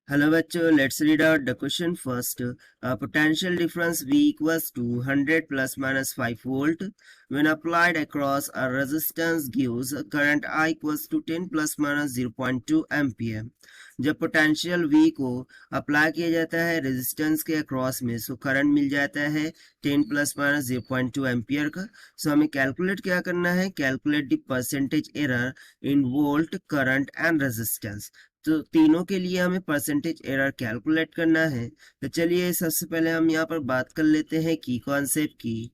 Hello बच्चों, let's read out the question first. Potential difference V equals to 100 plus minus 5 volt when applied across a resistance gives current I equals to 10 plus minus 0.2 ampere. जब potential V को apply किया जाता है resistance के across में so current मिल जाता है 10 plus minus 0.2 ampere का। सो हमें कैलकुलेट क्या करना है, calculate the percentage error in volt current and resistance. तो तीनों के लिए हमें परसेंटेज एरर कैलकुलेट करना है। तो चलिए सबसे पहले हम यहाँ पर बात कर लेते हैं की कॉन्सेप्ट की।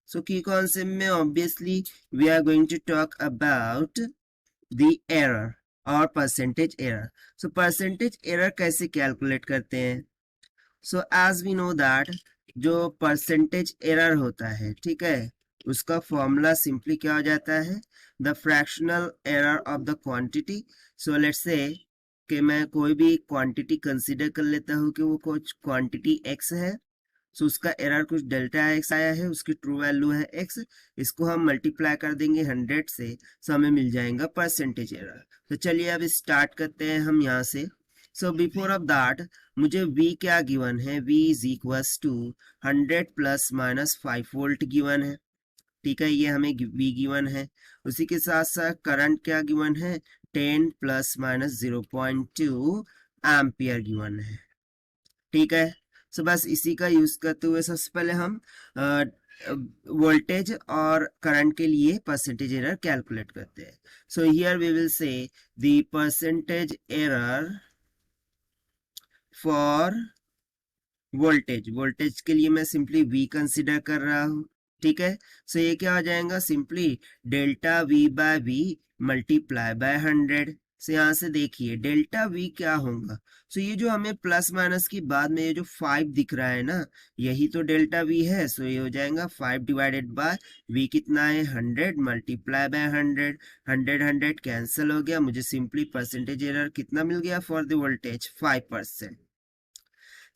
सो की कॉन्सेप्ट में obviously we are going to talk about the error और percentage error. So percentage error कैसे कैलकुलेट करते हैं? So as we know that जो परसेंटेज एरर होता है, ठीक है, उसका फॉर्मूला सिंपली क्या हो जाता है, the fractional error of the quantity. So let's say कि मैं कोई भी क्वांटिटी कंसीडर कर लेता हूँ कि वो कुछ क्वांटिटी x है। सो उसका एरर कुछ डेल्टा x आया है, उसकी ट्रू वैल्यू है x। इसको हम मल्टीप्लाई कर देंगे 100 से, सो हमें मिल जाएगा परसेंटेज एरर। तो चलिए अब स्टार्ट करते हैं हम यहाँ से। सो बिफोर ऑफ दैट मुझे v क्या गिवन है, v is equals to 100 plus minus 5 volt given है, ठीक है, ये हमें v गिवन है। उसी के साथ साथ करंट क्या गिवन है, 10 प्लस माइनस 0.2 एम्पियर गिवन है, ठीक है। सो बस इसी का यूज करते हुए सबसे पहले हम वोल्टेज और करंट के लिए परसेंटेज एरर कैलकुलेट करते हैं। So here we will say the percentage error for voltage के लिए मैं सिंपली v कंसिडर कर रहा हूँ, ठीक है। सो ये क्या हो जाएगा, simply delta v by v multiply by 100। So यहाँ से देखिए डेल्टा v क्या होगा। सो ये जो हमें प्लस माइनस की बाद में ये जो 5 दिख रहा है ना, यही तो डेल्टा v है। सो ये हो जाएगा 5 डिवाइडेड बाय v कितना है 100 मल्टीप्लाई बाय 100। 100 कैंसिल हो गया, मुझे सिंपली परसेंटेज एरर कितना मिल गया फॉर द वोल्टेज 5%।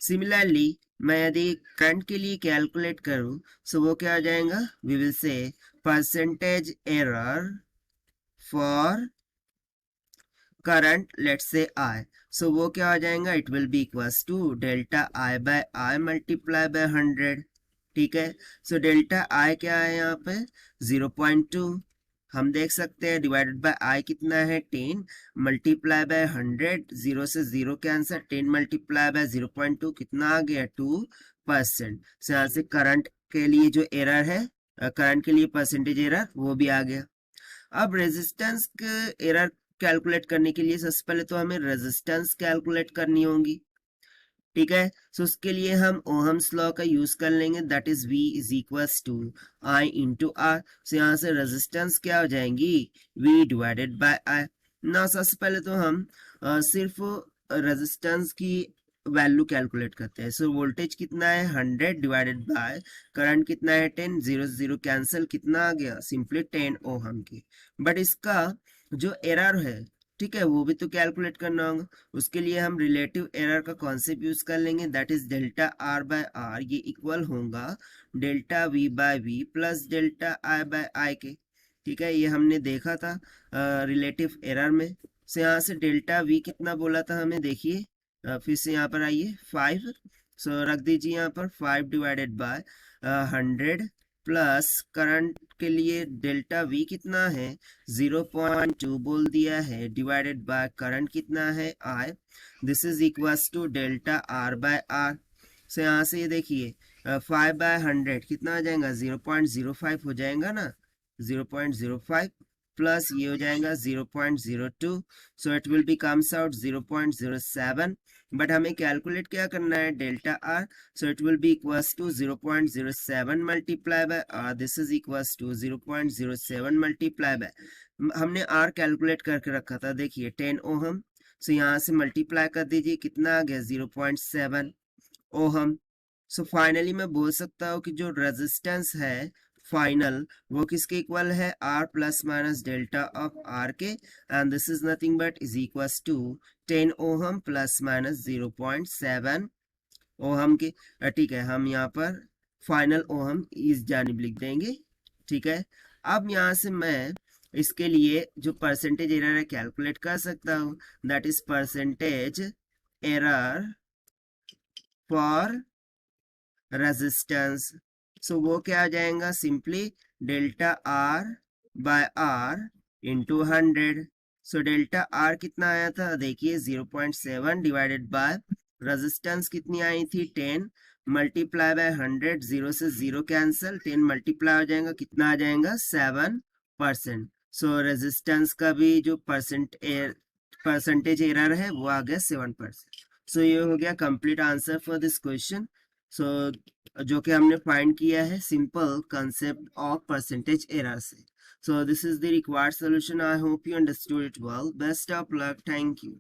सिमिलरली मैं यदि करंट के लिए कैलकुलेट करूं सो वो क्या आ जाएगा, we will say percentage error for current let's say I. So वो क्या आ जाएगा, it will be equals to delta I by I multiply by 100, ठीक है। सो डेल्टा आई क्या है यहाँ पे 0.2, हम देख सकते हैं डिवाइडेड बाय आई कितना है 10 मल्टीप्लाई बाय 100, 0 से 0 कैंसर, 10 मल्टीप्लाई बाय 0.2 कितना आ गया 2%। सो यहाँ से करंट के लिए जो एरर है, करंट के लिए परसेंटेज एरर वो भी आ गया। अब रेजिस्टेंस के एरर कैलकुलेट करने के लिए सबसे पहले तो हमें रेजिस्टेंस कैलकुलेट करनी होगी, ठीक है। सो उसके लिए हम ओहम्स लॉ का यूज कर लेंगे, that is v is equals to I into R. So यहाँ से रेजिस्टेंस क्या हो जाएंगी, v डिवाइडेड बाय आई। ना सबसे पहले तो हम सिर्फ रेजिस्टेंस की वैल्यू कैलकुलेट करते हैं। सो वोल्टेज कितना है 100 डिवाइडेड बाय करंट कितना है 10, 0 से 0 कैंसिल, कितना आ गया सिंपली 10 ओहम की। बट इसका जो एरर है, ठीक है, वो भी तो कैलकुलेट करना होगा। उसके लिए हम रिलेटिव एरर का कॉन्सेप्ट यूज कर लेंगे, that is delta R by R, ये इक्वल होगा delta V by V plus delta I by I के, ठीक है। ये हमने देखा था रिलेटिव एरर में। से यहाँ से डेल्टा वी कितना बोला था हमें, देखिए फिर से यहाँ पर आइए 5। सो रख दीजिए यहाँ पर 5 डिवाइडेड बाय 100 प्लस करंट के लिए डेल्टा वी कितना है 0.2 बोल दिया है डिवाइडेड बाय करंट कितना है I, this is equals to delta R by R. So यहाँ से ये देखिए 5 बाय 100 कितना आ जाएगा 0.05 हो जाएगा ना, 0.05 प्लस ये हो जाएगा 0.02। So it will be comes out 0.07। But हमें कैलकुलेट क्या करना है, delta R. So it will be equals to 0.07 multiply by R, this is equals to 0.07 multiply by, हमने आर कैलकुलेट करके रखा था, देखिए 10 ओहम। सो यहाँ से मल्टीप्लाई कर दीजिए, कितना आ गया 0.7 ओहम। सो फाइनली मैं बोल सकता हूँ कि जो रेजिस्टेंस है फाइनल वो किसके इक्वल है, R plus minus delta of R के, and this is nothing but is equals to 10 ohm plus minus 0.7 ohm के, ठीक है। हम यहाँ पर फाइनल ओहम इस जानिब लिख देंगे, ठीक है। अब यहाँ से मैं इसके लिए जो परसेंटेज एरर है कैलकुलेट कर सकता हूँ, that is percentage error for resistance. So वो क्या आ जाएगा, simply delta R by R into 100. So delta R कितना आया था, देखिए 0.7 डिवाइडेड बाय रेजिस्टेंस कितनी आई थी 10 मल्टीप्लाई बाय 100, 0 से 0 कैंसिल, 10 मल्टीप्लाई हो जाएगा, कितना आ जाएगा 7%. सो रेजिस्टेंस का भी जो परसेंटेज एरर है वो आ गया 7%. सो ये हो गया complete answer for this question. So जो कि हमने फाइंड किया है simple concept of percentage error से. So this is the required solution. I hope you understood it well. Best of luck. Thank you.